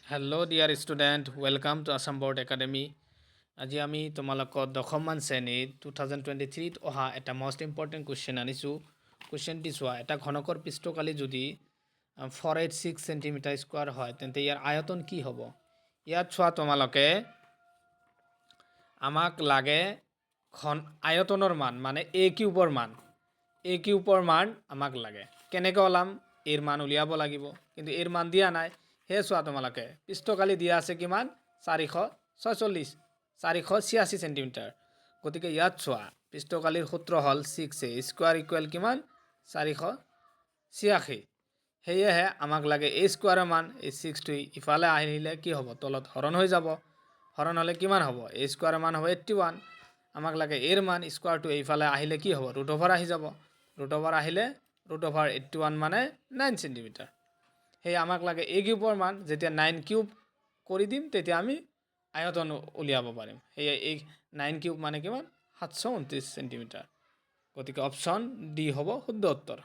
Hello' dear student, welcome to Assam board academy. আজি আমি তোমালোকৰ 10মান শ্ৰেণীত 2023ত অহা এটা মষ্ট ইম্পৰ্টেণ্ট কুৱেশ্যন আনিছোঁ। কুৱেশ্যনটি চোৱা, এটা ঘনকৰ পৃষ্ঠকালি যদি 486 চেণ্টিমিটাৰ স্কুৱাৰ হয়, তেন্তে ইয়াৰ আয়তন কি হ'ব? ইয়াত চোৱা তোমালোকে, আমাক লাগে আয়তনৰ মান, মানে এ কিউবৰ মান আমাক লাগে। কেনেকৈ ওলাম? এৰ মান উলিয়াব লাগিব, কিন্তু এৰ মান দিয়া নাই। সেয়ে চোৱা তোমালোকে, পৃষ্ঠকালি দিয়া আছে কিমান? 486 চেণ্টিমিটাৰ। গতিকে ইয়াত চোৱা, পৃষ্ঠকালিৰ সূত্ৰ হ'ল 6a স্কুৱাৰ ইকুৱেল কিমান? 486। সেয়েহে আমাক লাগে এ স্কুৱাৰৰ মান। এই 6টো ইফালে আহিলে কি হ'ব? তলত হৰণ হৈ যাব। হৰণ হ'লে কিমান হ'ব? এ স্কুৱাৰৰ মান হ'ব 81। আমাক লাগে এৰ মান, স্কুৱাৰটো এইফালে আহিলে কি হ'ব? ৰুট অভাৰ আহি যাব। ৰুট অভাৰ আহিলে ৰুট অভাৰ 81 মানে 9 চেণ্টিমিটাৰ। সেয়ে আমাক লাগে এ কিউবৰ মান। যেতিয়া 9 কিউব কৰি দিম, তেতিয়া আমি আয়তন উলিয়াব পাৰিম। সেয়ে এই 9 কিউব মানে কিমান? 729 চেণ্টিমিটাৰ। গতিকে অপশ্যন ডি হ'ব শুদ্ধ উত্তৰ।